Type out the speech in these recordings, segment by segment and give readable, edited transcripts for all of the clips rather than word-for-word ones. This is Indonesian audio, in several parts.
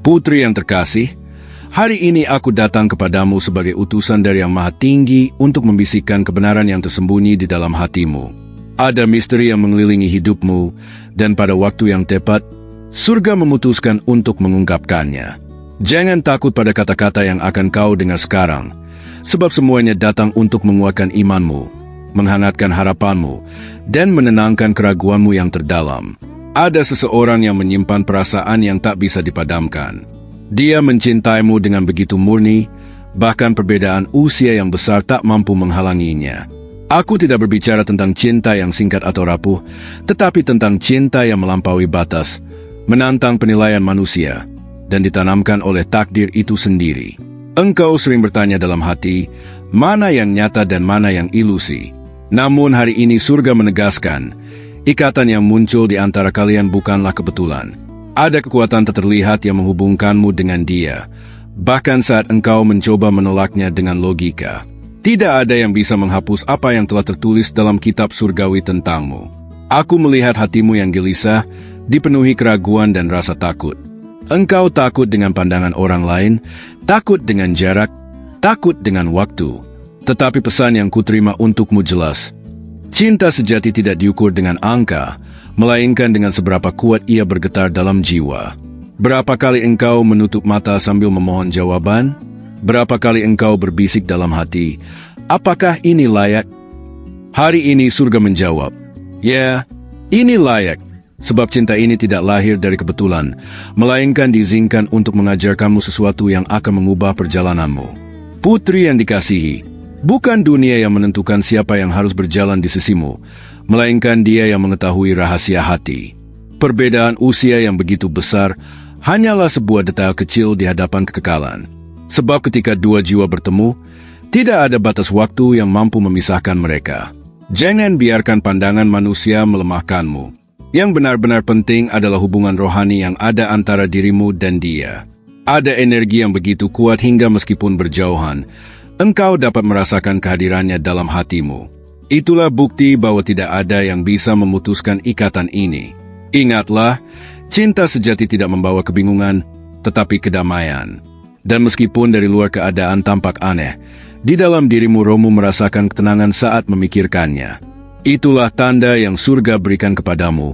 Putri yang terkasih, hari ini aku datang kepadamu sebagai utusan dari Yang Maha Tinggi untuk membisikkan kebenaran yang tersembunyi di dalam hatimu. Ada misteri yang mengelilingi hidupmu, dan pada waktu yang tepat, surga memutuskan untuk mengungkapkannya. Jangan takut pada kata-kata yang akan kau dengar sekarang, sebab semuanya datang untuk menguatkan imanmu, menghangatkan harapanmu, dan menenangkan keraguanmu yang terdalam. Ada seseorang yang menyimpan perasaan yang tak bisa dipadamkan. Dia mencintaimu dengan begitu murni, bahkan perbedaan usia yang besar tak mampu menghalanginya. Aku tidak berbicara tentang cinta yang singkat atau rapuh, tetapi tentang cinta yang melampaui batas, menantang penilaian manusia, dan ditanamkan oleh takdir itu sendiri. Engkau sering bertanya dalam hati, mana yang nyata dan mana yang ilusi. Namun hari ini surga menegaskan, ikatan yang muncul di antara kalian bukanlah kebetulan. Ada kekuatan tak terlihat yang menghubungkanmu dengan dia, bahkan saat engkau mencoba menolaknya dengan logika. Tidak ada yang bisa menghapus apa yang telah tertulis dalam kitab surgawi tentangmu. Aku melihat hatimu yang gelisah, dipenuhi keraguan dan rasa takut. Engkau takut dengan pandangan orang lain, takut dengan jarak, takut dengan waktu. Tetapi pesan yang kuterima untukmu jelas. Cinta sejati tidak diukur dengan angka, melainkan dengan seberapa kuat ia bergetar dalam jiwa. Berapa kali engkau menutup mata sambil memohon jawaban? Berapa kali engkau berbisik dalam hati, apakah ini layak? Hari ini surga menjawab, ya, ini layak. Sebab cinta ini tidak lahir dari kebetulan, melainkan diizinkan untuk mengajarkanmu sesuatu yang akan mengubah perjalananmu. Putri yang dikasihi, bukan dunia yang menentukan siapa yang harus berjalan di sisimu, melainkan dia yang mengetahui rahasia hati. Perbedaan usia yang begitu besar hanyalah sebuah detail kecil di hadapan kekekalan. Sebab ketika dua jiwa bertemu, tidak ada batas waktu yang mampu memisahkan mereka. Jangan biarkan pandangan manusia melemahkanmu. Yang benar-benar penting adalah hubungan rohani yang ada antara dirimu dan dia. Ada energi yang begitu kuat hingga meskipun berjauhan, engkau dapat merasakan kehadirannya dalam hatimu. Itulah bukti bahwa tidak ada yang bisa memutuskan ikatan ini. Ingatlah, cinta sejati tidak membawa kebingungan, tetapi kedamaian. Dan meskipun dari luar keadaan tampak aneh, di dalam dirimu rohmu merasakan ketenangan saat memikirkannya. Itulah tanda yang surga berikan kepadamu,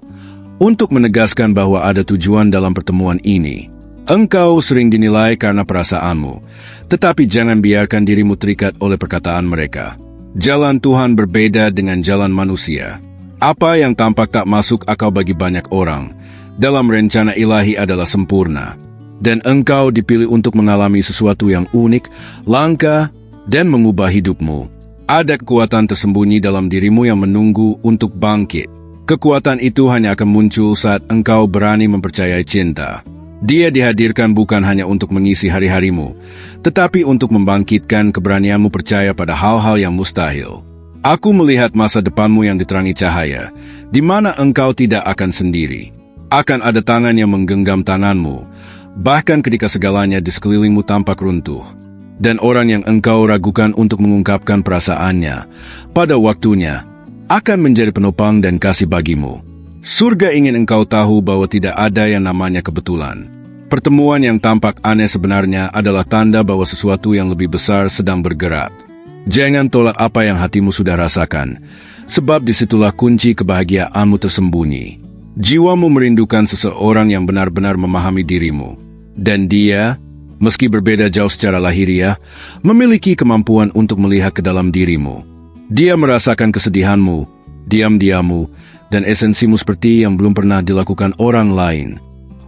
untuk menegaskan bahwa ada tujuan dalam pertemuan ini. Engkau sering dinilai karena perasaanmu, tetapi jangan biarkan dirimu terikat oleh perkataan mereka. Jalan Tuhan berbeda dengan jalan manusia. Apa yang tampak tak masuk akal bagi banyak orang, dalam rencana ilahi adalah sempurna. Dan engkau dipilih untuk mengalami sesuatu yang unik, langka, dan mengubah hidupmu. Ada kekuatan tersembunyi dalam dirimu yang menunggu untuk bangkit. Kekuatan itu hanya akan muncul saat engkau berani mempercayai cinta. Dia dihadirkan bukan hanya untuk mengisi hari-harimu, tetapi untuk membangkitkan keberanianmu percaya pada hal-hal yang mustahil. Aku melihat masa depanmu yang diterangi cahaya, di mana engkau tidak akan sendiri. Akan ada tangan yang menggenggam tanganmu, bahkan ketika segalanya di sekelilingmu tampak runtuh. Dan orang yang engkau ragukan untuk mengungkapkan perasaannya, pada waktunya, akan menjadi penopang dan kasih bagimu. Surga ingin engkau tahu bahwa tidak ada yang namanya kebetulan. Pertemuan yang tampak aneh sebenarnya adalah tanda bahwa sesuatu yang lebih besar sedang bergerak. Jangan tolak apa yang hatimu sudah rasakan, sebab disitulah kunci kebahagiaanmu tersembunyi. Jiwamu merindukan seseorang yang benar-benar memahami dirimu. Dan dia, meski berbeda jauh secara lahiriah, memiliki kemampuan untuk melihat ke dalam dirimu. Dia merasakan kesedihanmu, diam-diammu, dan esensimu seperti yang belum pernah dilakukan orang lain.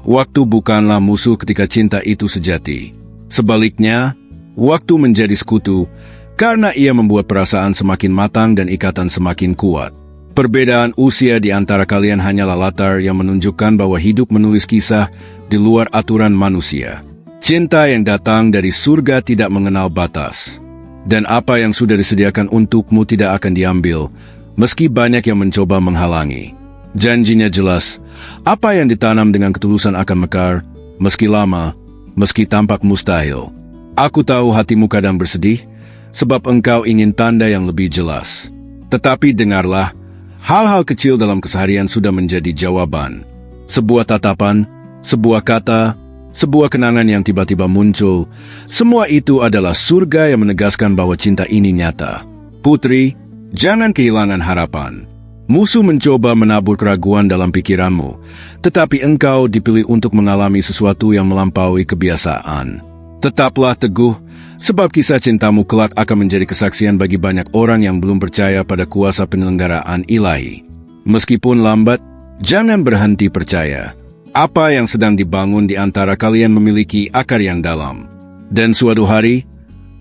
Waktu bukanlah musuh ketika cinta itu sejati. Sebaliknya, waktu menjadi sekutu, karena ia membuat perasaan semakin matang dan ikatan semakin kuat. Perbedaan usia di antara kalian hanyalah latar yang menunjukkan bahwa hidup menulis kisah di luar aturan manusia. Cinta yang datang dari surga tidak mengenal batas. Dan apa yang sudah disediakan untukmu tidak akan diambil, meski banyak yang mencoba menghalangi. Janjinya jelas, apa yang ditanam dengan ketulusan akan mekar, meski lama, meski tampak mustahil. Aku tahu hatimu kadang bersedih, sebab engkau ingin tanda yang lebih jelas. Tetapi dengarlah, hal-hal kecil dalam keseharian sudah menjadi jawaban. Sebuah tatapan, sebuah kata, sebuah kenangan yang tiba-tiba muncul. Semua itu adalah surga yang menegaskan bahwa cinta ini nyata. Putri, jangan kehilangan harapan. Musuh mencoba menabur keraguan dalam pikiranmu, tetapi engkau dipilih untuk mengalami sesuatu yang melampaui kebiasaan. Tetaplah teguh, sebab kisah cintamu kelak akan menjadi kesaksian bagi banyak orang yang belum percaya pada kuasa penyelenggaraan ilahi. Meskipun lambat, jangan berhenti percaya. Apa yang sedang dibangun di antara kalian memiliki akar yang dalam. Dan suatu hari,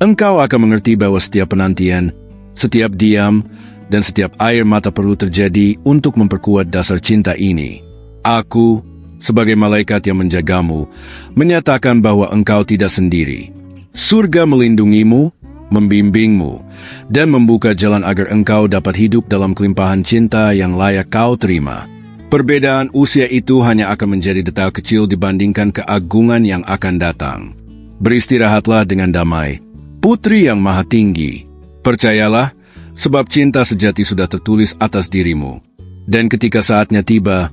engkau akan mengerti bahwa setiap penantian, setiap diam, dan setiap air mata perlu terjadi untuk memperkuat dasar cinta ini. Aku, sebagai malaikat yang menjagamu, menyatakan bahwa engkau tidak sendiri. Surga melindungimu, membimbingmu, dan membuka jalan agar engkau dapat hidup dalam kelimpahan cinta yang layak kau terima. Perbedaan usia itu hanya akan menjadi detail kecil dibandingkan keagungan yang akan datang. Beristirahatlah dengan damai, Putri yang Maha Tinggi. Percayalah, sebab cinta sejati sudah tertulis atas dirimu. Dan ketika saatnya tiba,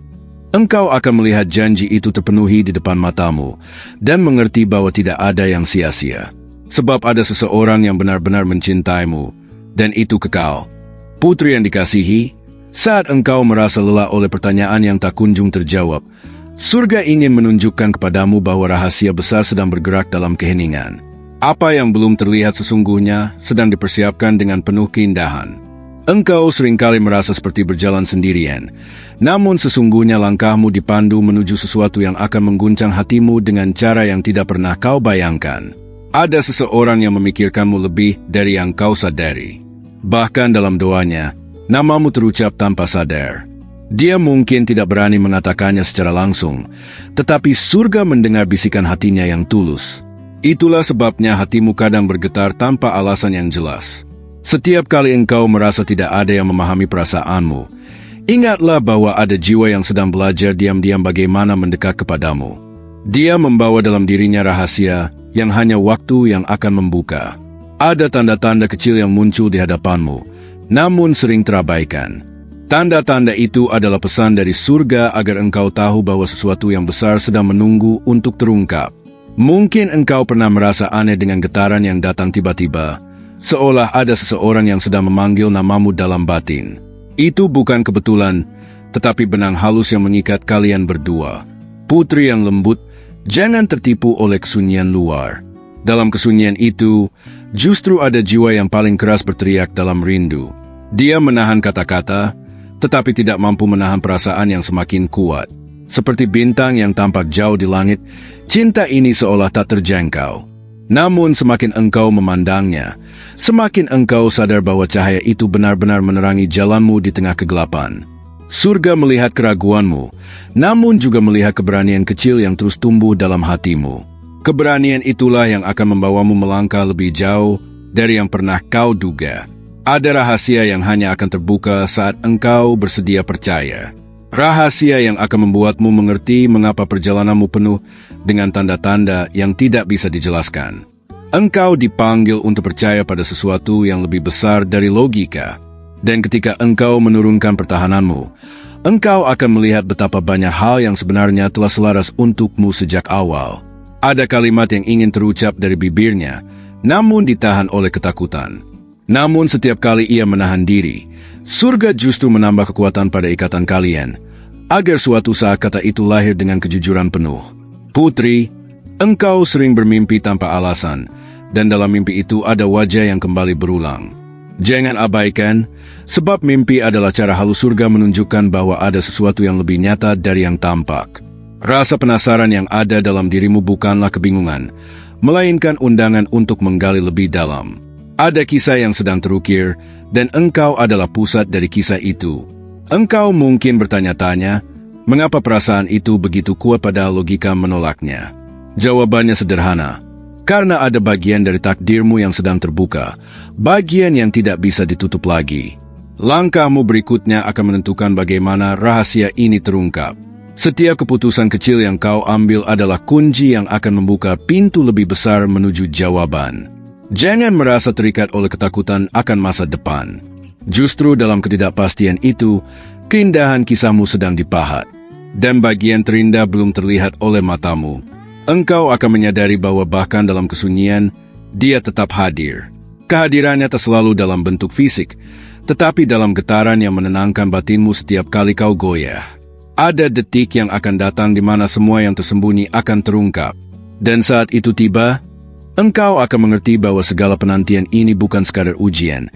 engkau akan melihat janji itu terpenuhi di depan matamu, dan mengerti bahwa tidak ada yang sia-sia. Sebab ada seseorang yang benar-benar mencintaimu, dan itu kekal. Putri yang dikasihi, saat engkau merasa lelah oleh pertanyaan yang tak kunjung terjawab, surga ingin menunjukkan kepadamu bahwa rahasia besar sedang bergerak dalam keheningan. Apa yang belum terlihat sesungguhnya sedang dipersiapkan dengan penuh keindahan. Engkau seringkali merasa seperti berjalan sendirian, namun sesungguhnya langkahmu dipandu menuju sesuatu yang akan mengguncang hatimu dengan cara yang tidak pernah kau bayangkan. Ada seseorang yang memikirkanmu lebih dari yang kau sadari. Bahkan dalam doanya, namamu terucap tanpa sadar. Dia mungkin tidak berani mengatakannya secara langsung, tetapi surga mendengar bisikan hatinya yang tulus. Itulah sebabnya hatimu kadang bergetar tanpa alasan yang jelas. Setiap kali engkau merasa tidak ada yang memahami perasaanmu, ingatlah bahwa ada jiwa yang sedang belajar diam-diam bagaimana mendekat kepadamu. Dia membawa dalam dirinya rahasia yang hanya waktu yang akan membuka. Ada tanda-tanda kecil yang muncul di hadapanmu, namun sering terabaikan. Tanda-tanda itu adalah pesan dari surga agar engkau tahu bahwa sesuatu yang besar sedang menunggu untuk terungkap. Mungkin engkau pernah merasa aneh dengan getaran yang datang tiba-tiba, seolah ada seseorang yang sedang memanggil namamu dalam batin. Itu bukan kebetulan, tetapi benang halus yang mengikat kalian berdua. Putri yang lembut, jangan tertipu oleh kesunyian luar. Dalam kesunyian itu, justru ada jiwa yang paling keras berteriak dalam rindu. Dia menahan kata-kata, tetapi tidak mampu menahan perasaan yang semakin kuat. Seperti bintang yang tampak jauh di langit, cinta ini seolah tak terjangkau. Namun semakin engkau memandangnya, semakin engkau sadar bahwa cahaya itu benar-benar menerangi jalanmu di tengah kegelapan. Surga melihat keraguanmu, namun juga melihat keberanian kecil yang terus tumbuh dalam hatimu. Keberanian itulah yang akan membawamu melangkah lebih jauh dari yang pernah kau duga. Ada rahasia yang hanya akan terbuka saat engkau bersedia percaya. Rahasia yang akan membuatmu mengerti mengapa perjalananmu penuh dengan tanda-tanda yang tidak bisa dijelaskan. Engkau dipanggil untuk percaya pada sesuatu yang lebih besar dari logika. Dan ketika engkau menurunkan pertahananmu, engkau akan melihat betapa banyak hal yang sebenarnya telah selaras untukmu sejak awal. Ada kalimat yang ingin terucap dari bibirnya, namun ditahan oleh ketakutan. Namun setiap kali ia menahan diri, surga justru menambah kekuatan pada ikatan kalian, agar suatu saat kata itu lahir dengan kejujuran penuh. Putri, engkau sering bermimpi tanpa alasan, dan dalam mimpi itu ada wajah yang kembali berulang. Jangan abaikan, sebab mimpi adalah cara halus surga menunjukkan bahwa ada sesuatu yang lebih nyata dari yang tampak. Rasa penasaran yang ada dalam dirimu bukanlah kebingungan, melainkan undangan untuk menggali lebih dalam. Ada kisah yang sedang terukir, dan engkau adalah pusat dari kisah itu. Engkau mungkin bertanya-tanya, mengapa perasaan itu begitu kuat pada logika menolaknya? Jawabannya sederhana, karena ada bagian dari takdirmu yang sedang terbuka, bagian yang tidak bisa ditutup lagi. Langkahmu berikutnya akan menentukan bagaimana rahasia ini terungkap. Setiap keputusan kecil yang kau ambil adalah kunci yang akan membuka pintu lebih besar menuju jawaban. Jangan merasa terikat oleh ketakutan akan masa depan. Justru dalam ketidakpastian itu, keindahan kisahmu sedang dipahat. Dan bagian terindah belum terlihat oleh matamu. engkau akan menyadari bahwa bahkan dalam kesunyian, dia tetap hadir. Kehadirannya tak selalu dalam bentuk fisik, tetapi dalam getaran yang menenangkan batinmu setiap kali kau goyah. Ada detik yang akan datang di mana semua yang tersembunyi akan terungkap. Dan saat itu tiba, engkau akan mengerti bahwa segala penantian ini bukan sekadar ujian,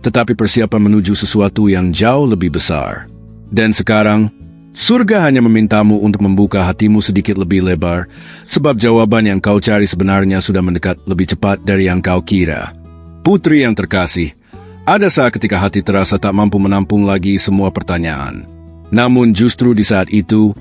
tetapi persiapan menuju sesuatu yang jauh lebih besar. Dan sekarang, surga hanya memintamu untuk membuka hatimu sedikit lebih lebar, sebab jawaban yang kau cari sebenarnya sudah mendekat lebih cepat dari yang kau kira. Putri yang terkasih, ada saat ketika hati terasa tak mampu menampung lagi semua pertanyaan. Namun justru di saat itu,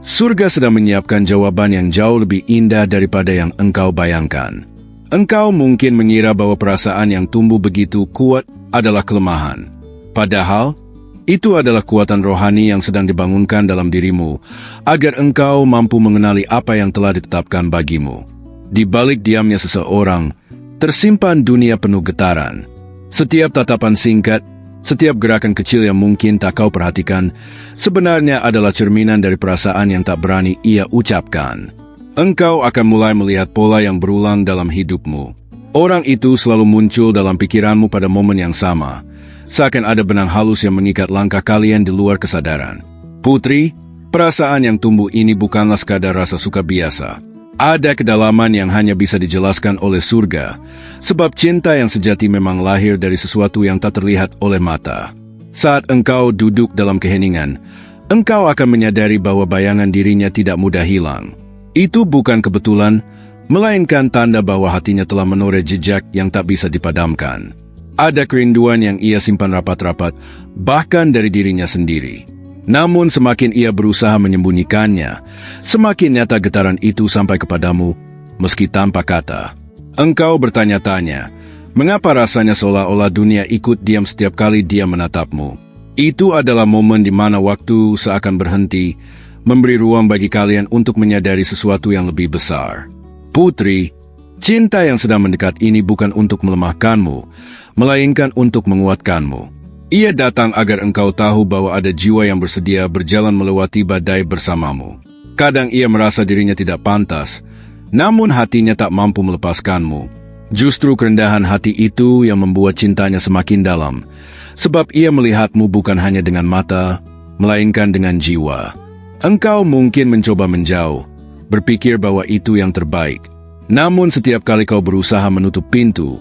surga sedang menyiapkan jawaban yang jauh lebih indah daripada yang engkau bayangkan. Engkau mungkin mengira bahwa perasaan yang tumbuh begitu kuat adalah kelemahan. Padahal, itu adalah kekuatan rohani yang sedang dibangunkan dalam dirimu, agar engkau mampu mengenali apa yang telah ditetapkan bagimu. Di balik diamnya seseorang, tersimpan dunia penuh getaran. Setiap tatapan singkat, setiap gerakan kecil yang mungkin tak kau perhatikan, sebenarnya adalah cerminan dari perasaan yang tak berani ia ucapkan. Engkau akan mulai melihat pola yang berulang dalam hidupmu. Orang itu selalu muncul dalam pikiranmu pada momen yang sama, seakan ada benang halus yang mengikat langkah kalian di luar kesadaran. Putri, perasaan yang tumbuh ini bukanlah sekadar rasa suka biasa. Ada kedalaman yang hanya bisa dijelaskan oleh surga, sebab cinta yang sejati memang lahir dari sesuatu yang tak terlihat oleh mata. Saat engkau duduk dalam keheningan, engkau akan menyadari bahwa bayangan dirinya tidak mudah hilang. Itu bukan kebetulan, melainkan tanda bahwa hatinya telah menoreh jejak yang tak bisa dipadamkan. Ada kerinduan yang ia simpan rapat-rapat, bahkan dari dirinya sendiri. Namun semakin ia berusaha menyembunyikannya, semakin nyata getaran itu sampai kepadamu, meski tanpa kata. Engkau bertanya-tanya, mengapa rasanya seolah-olah dunia ikut diam setiap kali dia menatapmu? Itu adalah momen di mana waktu seakan berhenti, memberi ruang bagi kalian untuk menyadari sesuatu yang lebih besar. Putri, cinta yang sedang mendekat ini bukan untuk melemahkanmu, melainkan untuk menguatkanmu. Ia datang agar engkau tahu bahwa ada jiwa yang bersedia berjalan melewati badai bersamamu. Kadang ia merasa dirinya tidak pantas, namun hatinya tak mampu melepaskanmu. Justru kerendahan hati itu yang membuat cintanya semakin dalam, sebab ia melihatmu bukan hanya dengan mata, melainkan dengan jiwa. Engkau mungkin mencoba menjauh, berpikir bahwa itu yang terbaik. Namun setiap kali kau berusaha menutup pintu,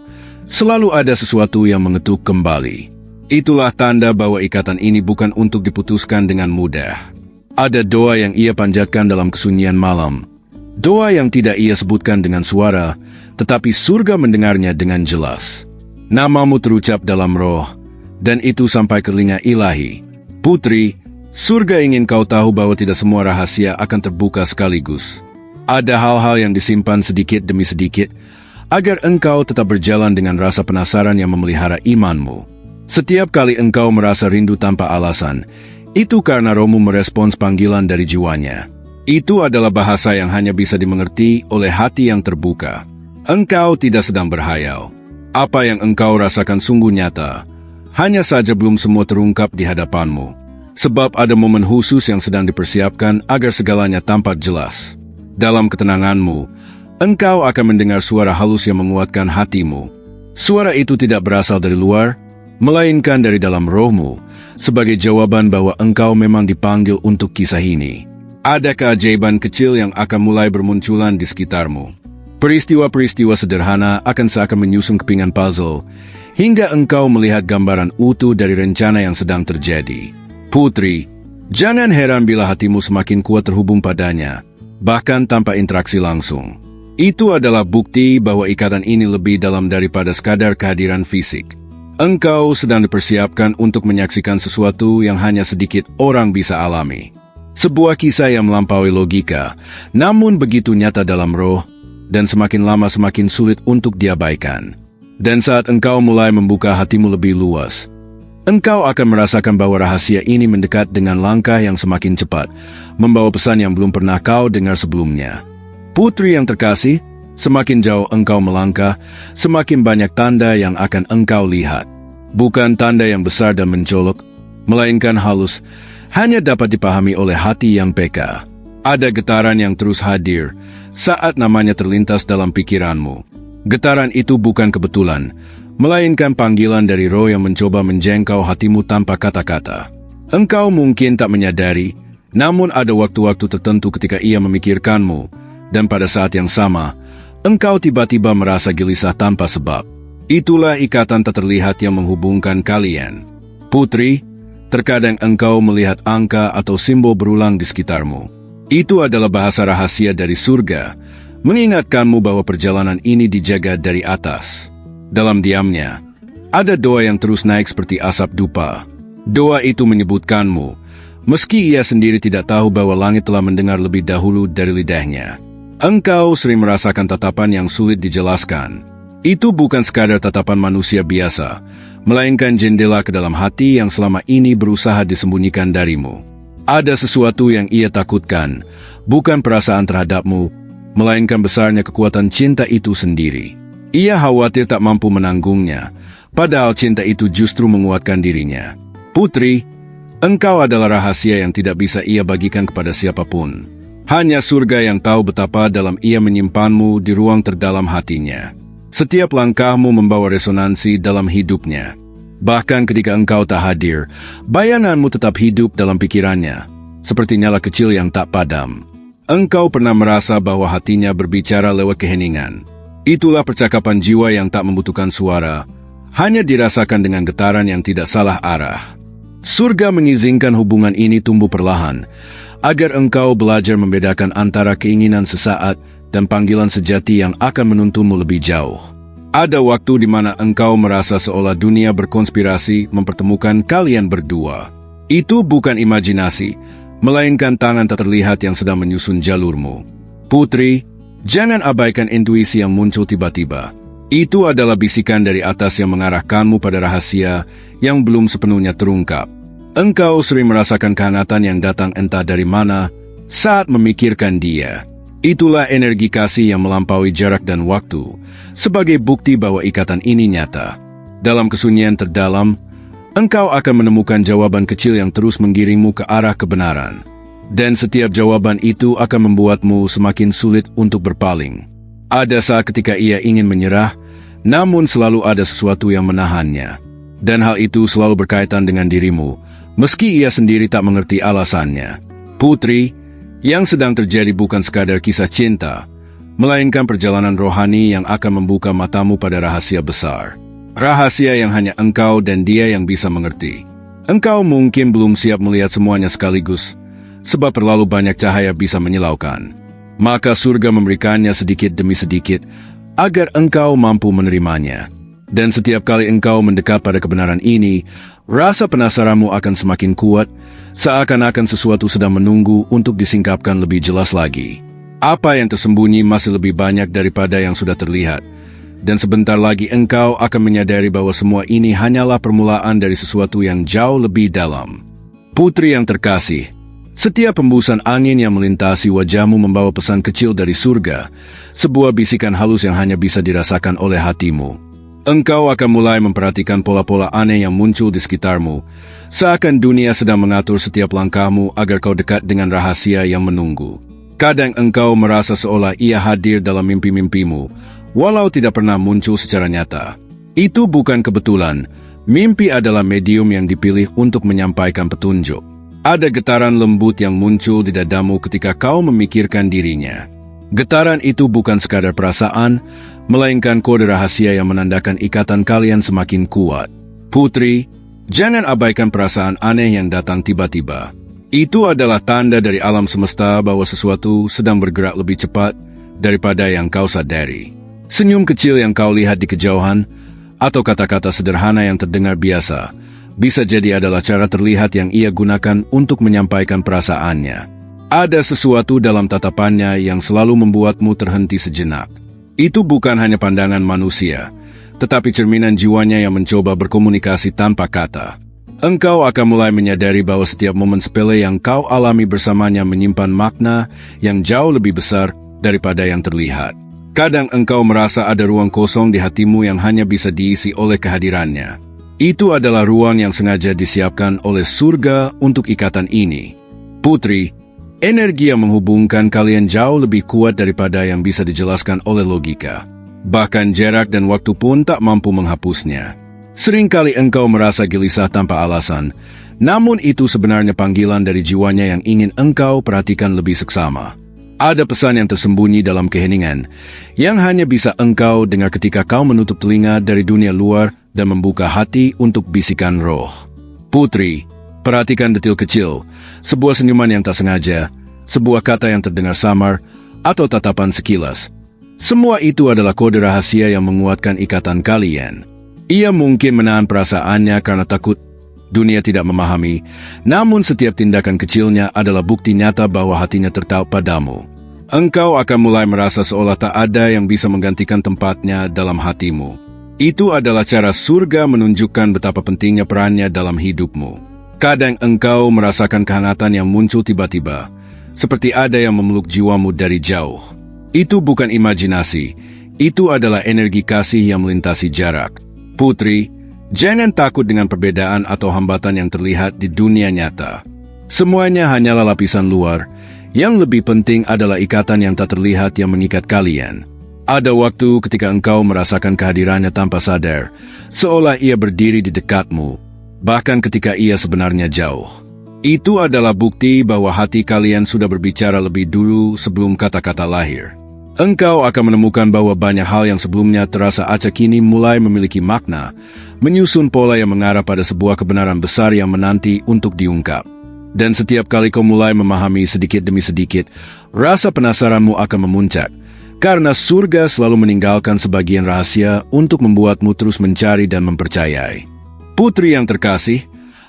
selalu ada sesuatu yang mengetuk kembali. Itulah tanda bahwa ikatan ini bukan untuk diputuskan dengan mudah. Ada doa yang ia panjatkan dalam kesunyian malam. Doa yang tidak ia sebutkan dengan suara, tetapi surga mendengarnya dengan jelas. Namamu terucap dalam roh, dan itu sampai ke telinga ilahi. Putri, surga ingin kau tahu bahwa tidak semua rahasia akan terbuka sekaligus. Ada hal-hal yang disimpan sedikit demi sedikit, agar engkau tetap berjalan dengan rasa penasaran yang memelihara imanmu. Setiap kali engkau merasa rindu tanpa alasan, itu karena rohmu merespons panggilan dari jiwanya. Itu adalah bahasa yang hanya bisa dimengerti oleh hati yang terbuka. Engkau tidak sedang berhayal. Apa yang engkau rasakan sungguh nyata, hanya saja belum semua terungkap di hadapanmu. Sebab ada momen khusus yang sedang dipersiapkan agar segalanya tampak jelas. Dalam ketenanganmu, engkau akan mendengar suara halus yang menguatkan hatimu. Suara itu tidak berasal dari luar, melainkan dari dalam rohmu, sebagai jawaban bahwa engkau memang dipanggil untuk kisah ini. Ada keajaiban kecil yang akan mulai bermunculan di sekitarmu. Peristiwa-peristiwa sederhana akan seakan menyusun kepingan puzzle, hingga engkau melihat gambaran utuh dari rencana yang sedang terjadi. Putri, jangan heran bila hatimu semakin kuat terhubung padanya, bahkan tanpa interaksi langsung. Itu adalah bukti bahwa ikatan ini lebih dalam daripada sekadar kehadiran fisik. Engkau sedang dipersiapkan untuk menyaksikan sesuatu yang hanya sedikit orang bisa alami. Sebuah kisah yang melampaui logika, namun begitu nyata dalam roh, dan semakin lama semakin sulit untuk diabaikan. Dan saat engkau mulai membuka hatimu lebih luas, engkau akan merasakan bahwa rahasia ini mendekat dengan langkah yang semakin cepat, membawa pesan yang belum pernah kau dengar sebelumnya. Putri yang terkasih, semakin jauh engkau melangkah, semakin banyak tanda yang akan engkau lihat. Bukan tanda yang besar dan mencolok, melainkan halus, hanya dapat dipahami oleh hati yang peka. Ada getaran yang terus hadir saat namanya terlintas dalam pikiranmu. Getaran itu bukan kebetulan, melainkan panggilan dari roh yang mencoba menjangkau hatimu tanpa kata-kata. Engkau mungkin tak menyadari, namun ada waktu-waktu tertentu ketika ia memikirkanmu, dan pada saat yang sama, engkau tiba-tiba merasa gelisah tanpa sebab. Itulah ikatan tak terlihat yang menghubungkan kalian. Putri, terkadang engkau melihat angka atau simbol berulang di sekitarmu. Itu adalah bahasa rahasia dari surga, mengingatkanmu bahwa perjalanan ini dijaga dari atas. Dalam diamnya, ada doa yang terus naik seperti asap dupa. Doa itu menyebutkanmu, meski ia sendiri tidak tahu bahwa langit telah mendengar lebih dahulu dari lidahnya. Engkau sering merasakan tatapan yang sulit dijelaskan. Itu bukan sekadar tatapan manusia biasa, melainkan jendela ke dalam hati yang selama ini berusaha disembunyikan darimu. Ada sesuatu yang ia takutkan, bukan perasaan terhadapmu, melainkan besarnya kekuatan cinta itu sendiri. Ia khawatir tak mampu menanggungnya, padahal cinta itu justru menguatkan dirinya. Putri, engkau adalah rahasia yang tidak bisa ia bagikan kepada siapapun. Hanya surga yang tahu betapa dalam ia menyimpanmu di ruang terdalam hatinya. Setiap langkahmu membawa resonansi dalam hidupnya. Bahkan ketika engkau tak hadir, bayanganmu tetap hidup dalam pikirannya, seperti nyala kecil yang tak padam. Engkau pernah merasa bahwa hatinya berbicara lewat keheningan. Itulah percakapan jiwa yang tak membutuhkan suara, hanya dirasakan dengan getaran yang tidak salah arah. Surga mengizinkan hubungan ini tumbuh perlahan, agar engkau belajar membedakan antara keinginan sesaat dan panggilan sejati yang akan menuntunmu lebih jauh. Ada waktu di mana engkau merasa seolah dunia berkonspirasi mempertemukan kalian berdua. Itu bukan imajinasi, melainkan tangan tak terlihat yang sedang menyusun jalurmu. Putri, jangan abaikan intuisi yang muncul tiba-tiba. Itu adalah bisikan dari atas yang mengarahkanmu pada rahasia yang belum sepenuhnya terungkap. Engkau sering merasakan kehangatan yang datang entah dari mana saat memikirkan dia. Itulah energi kasih yang melampaui jarak dan waktu, sebagai bukti bahwa ikatan ini nyata. Dalam kesunyian terdalam, engkau akan menemukan jawaban kecil yang terus menggiringmu ke arah kebenaran. Dan setiap jawaban itu akan membuatmu semakin sulit untuk berpaling. Ada saat ketika ia ingin menyerah, namun selalu ada sesuatu yang menahannya. Dan hal itu selalu berkaitan dengan dirimu, meski ia sendiri tak mengerti alasannya. Putri, yang sedang terjadi bukan sekadar kisah cinta, melainkan perjalanan rohani yang akan membuka matamu pada rahasia besar. Rahasia yang hanya engkau dan dia yang bisa mengerti. Engkau mungkin belum siap melihat semuanya sekaligus, sebab terlalu banyak cahaya bisa menyilaukan. Maka surga memberikannya sedikit demi sedikit, agar engkau mampu menerimanya. Dan setiap kali engkau mendekat pada kebenaran ini, rasa penasaranmu akan semakin kuat, seakan-akan sesuatu sedang menunggu untuk disingkapkan lebih jelas lagi. Apa yang tersembunyi masih lebih banyak daripada yang sudah terlihat, dan sebentar lagi engkau akan menyadari bahwa semua ini hanyalah permulaan dari sesuatu yang jauh lebih dalam. Putri yang terkasih, setiap hembusan angin yang melintasi wajahmu membawa pesan kecil dari surga, sebuah bisikan halus yang hanya bisa dirasakan oleh hatimu. Engkau akan mulai memperhatikan pola-pola aneh yang muncul di sekitarmu, seakan dunia sedang mengatur setiap langkahmu agar kau dekat dengan rahasia yang menunggu. Kadang engkau merasa seolah ia hadir dalam mimpi-mimpimu, walau tidak pernah muncul secara nyata. Itu bukan kebetulan, mimpi adalah medium yang dipilih untuk menyampaikan petunjuk. Ada getaran lembut yang muncul di dadamu ketika kau memikirkan dirinya. Getaran itu bukan sekadar perasaan, melainkan kode rahasia yang menandakan ikatan kalian semakin kuat. Putri, jangan abaikan perasaan aneh yang datang tiba-tiba. Itu adalah tanda dari alam semesta bahwa sesuatu sedang bergerak lebih cepat daripada yang kau sadari. Senyum kecil yang kau lihat di kejauhan, atau kata-kata sederhana yang terdengar biasa, bisa jadi adalah cara terlihat yang ia gunakan untuk menyampaikan perasaannya. Ada sesuatu dalam tatapannya yang selalu membuatmu terhenti sejenak. Itu bukan hanya pandangan manusia, tetapi cerminan jiwanya yang mencoba berkomunikasi tanpa kata. Engkau akan mulai menyadari bahwa setiap momen sepele yang kau alami bersamanya menyimpan makna yang jauh lebih besar daripada yang terlihat. Kadang engkau merasa ada ruang kosong di hatimu yang hanya bisa diisi oleh kehadirannya. Itu adalah ruang yang sengaja disiapkan oleh surga untuk ikatan ini. Putri, Energi yang menghubungkan kalian jauh lebih kuat daripada yang bisa dijelaskan oleh logika. Bahkan jarak dan waktu pun tak mampu menghapusnya. Seringkali engkau merasa gelisah tanpa alasan, namun itu sebenarnya panggilan dari jiwanya yang ingin engkau perhatikan lebih seksama. Ada pesan yang tersembunyi dalam keheningan, yang hanya bisa engkau dengar ketika kau menutup telinga dari dunia luar dan membuka hati untuk bisikan roh. Putri, perhatikan detil kecil, sebuah senyuman yang tak sengaja, sebuah kata yang terdengar samar, atau tatapan sekilas. Semua itu adalah kode rahasia yang menguatkan ikatan kalian. Ia mungkin menahan perasaannya karena takut dunia tidak memahami, namun setiap tindakan kecilnya adalah bukti nyata bahwa hatinya tertaut padamu. Engkau akan mulai merasa seolah tak ada yang bisa menggantikan tempatnya dalam hatimu. Itu adalah cara surga menunjukkan betapa pentingnya perannya dalam hidupmu. Kadang engkau merasakan kehangatan yang muncul tiba-tiba, seperti ada yang memeluk jiwamu dari jauh. Itu bukan imajinasi, itu adalah energi kasih yang melintasi jarak. Putri, jangan takut dengan perbedaan atau hambatan yang terlihat di dunia nyata. Semuanya hanyalah lapisan luar. Yang lebih penting adalah ikatan yang tak terlihat yang mengikat kalian. Ada waktu ketika engkau merasakan kehadirannya tanpa sadar, seolah ia berdiri di dekatmu, bahkan ketika ia sebenarnya jauh. Itu adalah bukti bahwa hati kalian sudah berbicara lebih dulu sebelum kata-kata lahir. Engkau akan menemukan bahwa banyak hal yang sebelumnya terasa acak kini mulai memiliki makna, menyusun pola yang mengarah pada sebuah kebenaran besar yang menanti untuk diungkap. Dan setiap kali kau mulai memahami sedikit demi sedikit, rasa penasaranmu akan memuncak, karena surga selalu meninggalkan sebagian rahasia untuk membuatmu terus mencari dan mempercayai. Putri yang terkasih,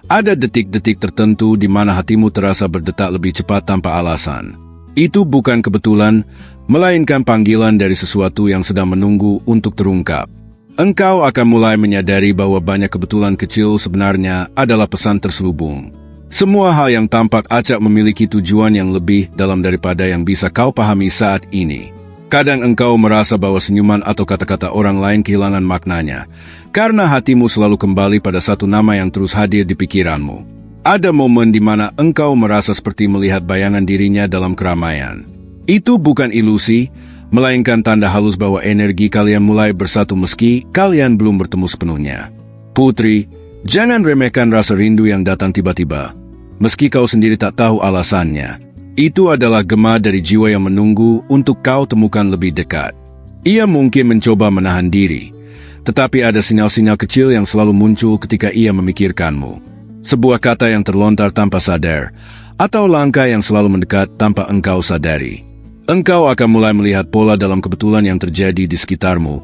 ada detik-detik tertentu di mana hatimu terasa berdetak lebih cepat tanpa alasan. Itu bukan kebetulan, melainkan panggilan dari sesuatu yang sedang menunggu untuk terungkap. Engkau akan mulai menyadari bahwa banyak kebetulan kecil sebenarnya adalah pesan terselubung. Semua hal yang tampak acak memiliki tujuan yang lebih dalam daripada yang bisa kau pahami saat ini. Kadang engkau merasa bahwa senyuman atau kata-kata orang lain kehilangan maknanya, karena hatimu selalu kembali pada satu nama yang terus hadir di pikiranmu. Ada momen di mana engkau merasa seperti melihat bayangan dirinya dalam keramaian. Itu bukan ilusi, melainkan tanda halus bahwa energi kalian mulai bersatu meski kalian belum bertemu sepenuhnya. Putri, jangan remehkan rasa rindu yang datang tiba-tiba, meski kau sendiri tak tahu alasannya. Itu adalah gema dari jiwa yang menunggu untuk kau temukan lebih dekat. Ia mungkin mencoba menahan diri, tetapi ada sinyal-sinyal kecil yang selalu muncul ketika ia memikirkanmu. Sebuah kata yang terlontar tanpa sadar, atau langkah yang selalu mendekat tanpa engkau sadari. Engkau akan mulai melihat pola dalam kebetulan yang terjadi di sekitarmu.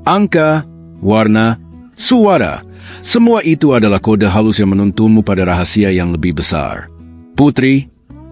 Angka, warna, suara, semua itu adalah kode halus yang menuntunmu pada rahasia yang lebih besar. Putri,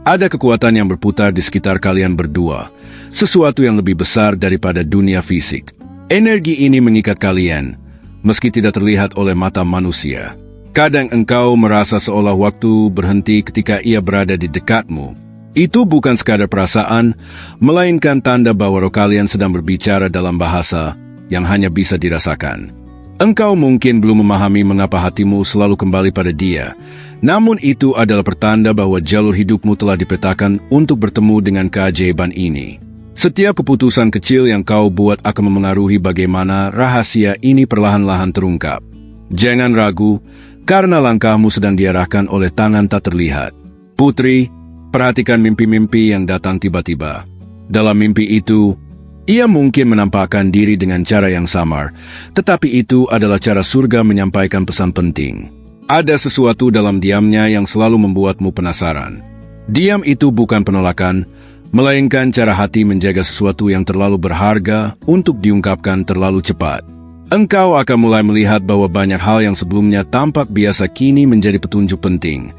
ada kekuatan yang berputar di sekitar kalian berdua, sesuatu yang lebih besar daripada dunia fisik. Energi ini mengikat kalian, meski tidak terlihat oleh mata manusia. Kadang engkau merasa seolah waktu berhenti ketika ia berada di dekatmu. Itu bukan sekadar perasaan, melainkan tanda bahwa roh kalian sedang berbicara dalam bahasa yang hanya bisa dirasakan. Engkau mungkin belum memahami mengapa hatimu selalu kembali pada dia, namun itu adalah pertanda bahwa jalur hidupmu telah dipetakan untuk bertemu dengan keajaiban ini. Setiap keputusan kecil yang kau buat akan memengaruhi bagaimana rahasia ini perlahan-lahan terungkap. Jangan ragu, karena langkahmu sedang diarahkan oleh tangan tak terlihat. Putri, perhatikan mimpi-mimpi yang datang tiba-tiba. Dalam mimpi itu, ia mungkin menampakkan diri dengan cara yang samar, tetapi itu adalah cara surga menyampaikan pesan penting. Ada sesuatu dalam diamnya yang selalu membuatmu penasaran. Diam itu bukan penolakan, melainkan cara hati menjaga sesuatu yang terlalu berharga untuk diungkapkan terlalu cepat. Engkau akan mulai melihat bahwa banyak hal yang sebelumnya tampak biasa kini menjadi petunjuk penting,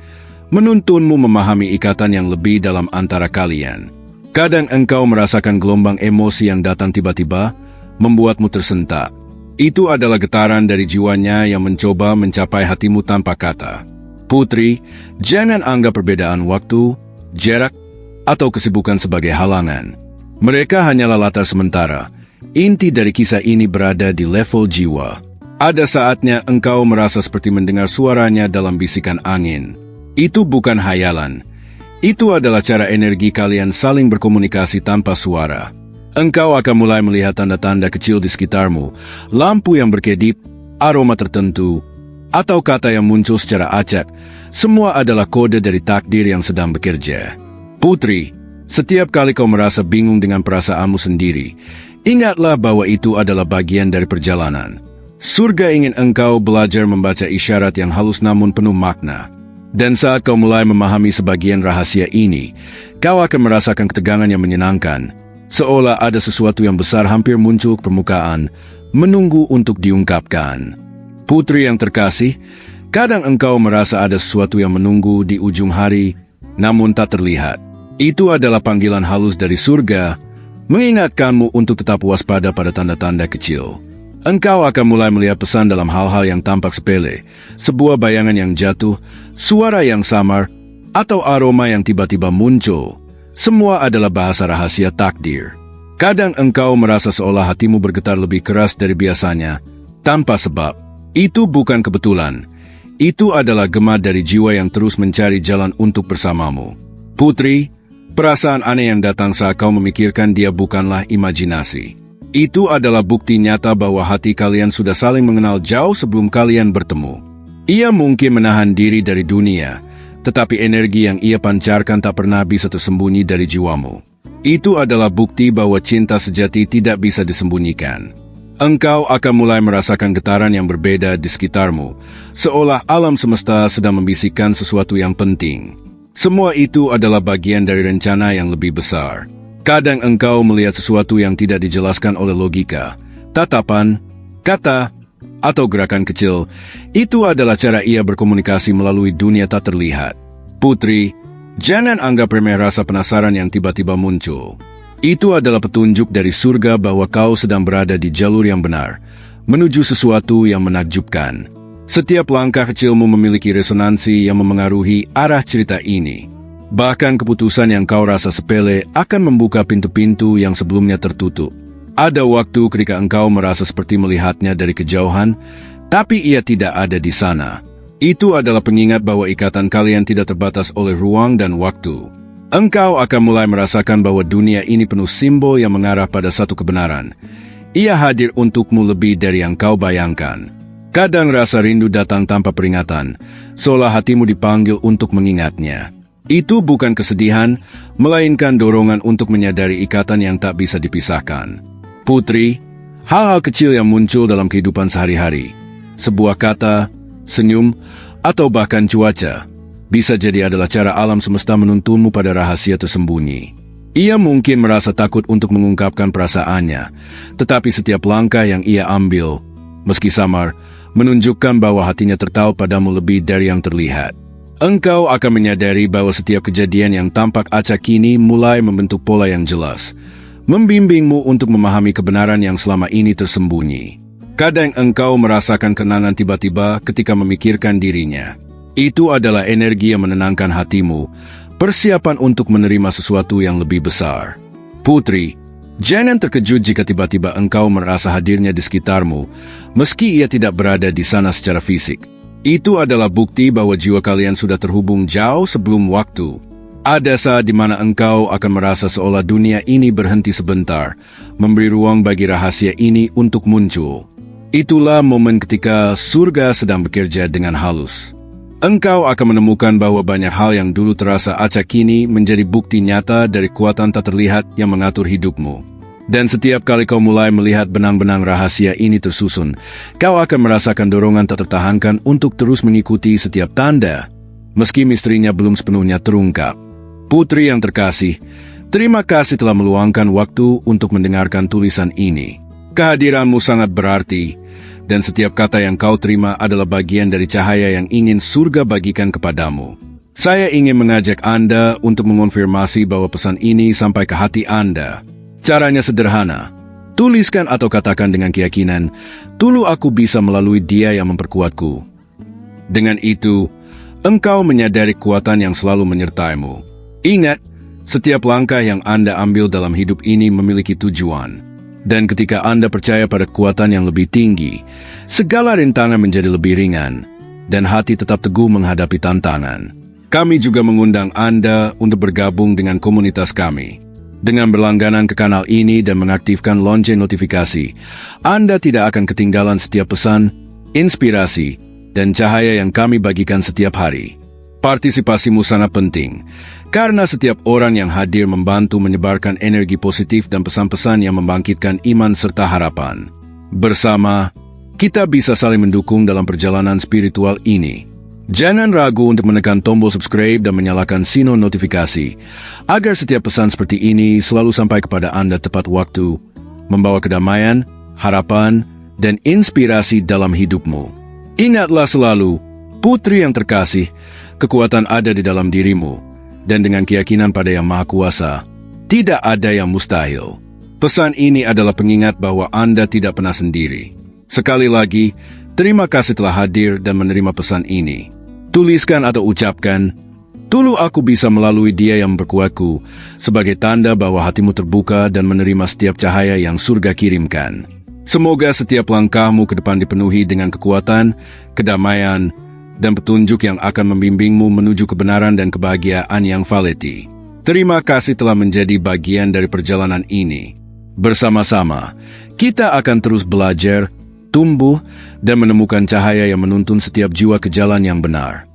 menuntunmu memahami ikatan yang lebih dalam antara kalian. Kadang engkau merasakan gelombang emosi yang datang tiba-tiba, membuatmu tersentak. Itu adalah getaran dari jiwanya yang mencoba mencapai hatimu tanpa kata. Putri, jangan anggap perbedaan waktu, jarak, atau kesibukan sebagai halangan. Mereka hanyalah latar sementara. Inti dari kisah ini berada di level jiwa. Ada saatnya engkau merasa seperti mendengar suaranya dalam bisikan angin. Itu bukan hayalan. Itu adalah cara energi kalian saling berkomunikasi tanpa suara. Engkau akan mulai melihat tanda-tanda kecil di sekitarmu, lampu yang berkedip, aroma tertentu, atau kata yang muncul secara acak. Semua adalah kode dari takdir yang sedang bekerja. Putri, setiap kali kau merasa bingung dengan perasaanmu sendiri, ingatlah bahwa itu adalah bagian dari perjalanan. Surga ingin engkau belajar membaca isyarat yang halus namun penuh makna. Dan saat kau mulai memahami sebagian rahasia ini, kau akan merasakan ketegangan yang menyenangkan, seolah ada sesuatu yang besar hampir muncul ke permukaan, menunggu untuk diungkapkan. Putri yang terkasih, kadang engkau merasa ada sesuatu yang menunggu di ujung hari, namun tak terlihat. Itu adalah panggilan halus dari surga, mengingatkanmu untuk tetap waspada pada tanda-tanda kecil. Engkau akan mulai melihat pesan dalam hal-hal yang tampak sepele, sebuah bayangan yang jatuh, suara yang samar, atau aroma yang tiba-tiba muncul. Semua adalah bahasa rahasia takdir. Kadang engkau merasa seolah hatimu bergetar lebih keras dari biasanya, tanpa sebab. Itu bukan kebetulan. Itu adalah gema dari jiwa yang terus mencari jalan untuk bersamamu. Putri, perasaan aneh yang datang saat kau memikirkan dia bukanlah imajinasi. Itu adalah bukti nyata bahwa hati kalian sudah saling mengenal jauh sebelum kalian bertemu. Ia mungkin menahan diri dari dunia, tetapi energi yang ia pancarkan tak pernah bisa tersembunyi dari jiwamu. Itu adalah bukti bahwa cinta sejati tidak bisa disembunyikan. Engkau akan mulai merasakan getaran yang berbeda di sekitarmu, seolah alam semesta sedang membisikkan sesuatu yang penting. Semua itu adalah bagian dari rencana yang lebih besar. Kadang engkau melihat sesuatu yang tidak dijelaskan oleh logika, tatapan, kata, atau gerakan kecil. Itu adalah cara ia berkomunikasi melalui dunia tak terlihat. Putri, jangan anggap remeh rasa penasaran yang tiba-tiba muncul. Itu adalah petunjuk dari surga bahwa kau sedang berada di jalur yang benar, menuju sesuatu yang menakjubkan. Setiap langkah kecilmu memiliki resonansi yang memengaruhi arah cerita ini. Bahkan keputusan yang kau rasa sepele akan membuka pintu-pintu yang sebelumnya tertutup. Ada waktu ketika engkau merasa seperti melihatnya dari kejauhan, tapi ia tidak ada di sana. Itu adalah pengingat bahwa ikatan kalian tidak terbatas oleh ruang dan waktu. Engkau akan mulai merasakan bahwa dunia ini penuh simbol yang mengarah pada satu kebenaran. Ia hadir untukmu lebih dari yang kau bayangkan. Kadang rasa rindu datang tanpa peringatan, seolah hatimu dipanggil untuk mengingatnya. Itu bukan kesedihan, melainkan dorongan untuk menyadari ikatan yang tak bisa dipisahkan. Putri, hal-hal kecil yang muncul dalam kehidupan sehari-hari, sebuah kata, senyum, atau bahkan cuaca, bisa jadi adalah cara alam semesta menuntunmu pada rahasia tersembunyi. Ia mungkin merasa takut untuk mengungkapkan perasaannya, tetapi setiap langkah yang ia ambil, meski samar, menunjukkan bahwa hatinya tertaut padamu lebih dari yang terlihat. Engkau akan menyadari bahwa setiap kejadian yang tampak acak kini mulai membentuk pola yang jelas, membimbingmu untuk memahami kebenaran yang selama ini tersembunyi. Kadang engkau merasakan kenangan tiba-tiba ketika memikirkan dirinya. Itu adalah energi yang menenangkan hatimu, persiapan untuk menerima sesuatu yang lebih besar. Putri, jangan terkejut jika tiba-tiba engkau merasa hadirnya di sekitarmu, meski ia tidak berada di sana secara fisik. Itu adalah bukti bahwa jiwa kalian sudah terhubung jauh sebelum waktu. Ada saat di mana engkau akan merasa seolah dunia ini berhenti sebentar, memberi ruang bagi rahasia ini untuk muncul. Itulah momen ketika surga sedang bekerja dengan halus. Engkau akan menemukan bahwa banyak hal yang dulu terasa acak kini menjadi bukti nyata dari kekuatan tak terlihat yang mengatur hidupmu. Dan setiap kali kau mulai melihat benang-benang rahasia ini tersusun, kau akan merasakan dorongan tak tertahankan untuk terus mengikuti setiap tanda, meski misterinya belum sepenuhnya terungkap. Putri yang terkasih, terima kasih telah meluangkan waktu untuk mendengarkan tulisan ini. Kehadiranmu sangat berarti, dan setiap kata yang kau terima adalah bagian dari cahaya yang ingin surga bagikan kepadamu. Saya ingin mengajak Anda untuk mengonfirmasi bahwa pesan ini sampai ke hati Anda. Caranya sederhana. Tuliskan atau katakan dengan keyakinan, "Dulu aku bisa melalui Dia yang memperkuatku." Dengan itu, engkau menyadari kekuatan yang selalu menyertaimu. Ingat, setiap langkah yang Anda ambil dalam hidup ini memiliki tujuan. Dan ketika Anda percaya pada kekuatan yang lebih tinggi, segala rintangan menjadi lebih ringan, dan hati tetap teguh menghadapi tantangan. Kami juga mengundang Anda untuk bergabung dengan komunitas kami. Dengan berlangganan ke kanal ini dan mengaktifkan lonceng notifikasi, Anda tidak akan ketinggalan setiap pesan, inspirasi, dan cahaya yang kami bagikan setiap hari. Partisipasimu sangat penting, karena setiap orang yang hadir membantu menyebarkan energi positif dan pesan-pesan yang membangkitkan iman serta harapan. Bersama, kita bisa saling mendukung dalam perjalanan spiritual ini. Jangan ragu untuk menekan tombol subscribe dan menyalakan sino notifikasi, agar setiap pesan seperti ini selalu sampai kepada Anda tepat waktu, membawa kedamaian, harapan, dan inspirasi dalam hidupmu. Ingatlah selalu, putri yang terkasih, kekuatan ada di dalam dirimu, dan dengan keyakinan pada Yang Maha Kuasa, tidak ada yang mustahil. Pesan ini adalah pengingat bahwa Anda tidak pernah sendiri. Sekali lagi, terima kasih telah hadir dan menerima pesan ini. Tuliskan atau ucapkan, "Dulu aku bisa melalui Dia yang berkuatku," sebagai tanda bahwa hatimu terbuka dan menerima setiap cahaya yang surga kirimkan. Semoga setiap langkahmu ke depan dipenuhi dengan kekuatan, kedamaian, dan petunjuk yang akan membimbingmu menuju kebenaran dan kebahagiaan yang validi. Terima kasih telah menjadi bagian dari perjalanan ini. Bersama-sama, kita akan terus belajar, tumbuh, dan menemukan cahaya yang menuntun setiap jiwa ke jalan yang benar.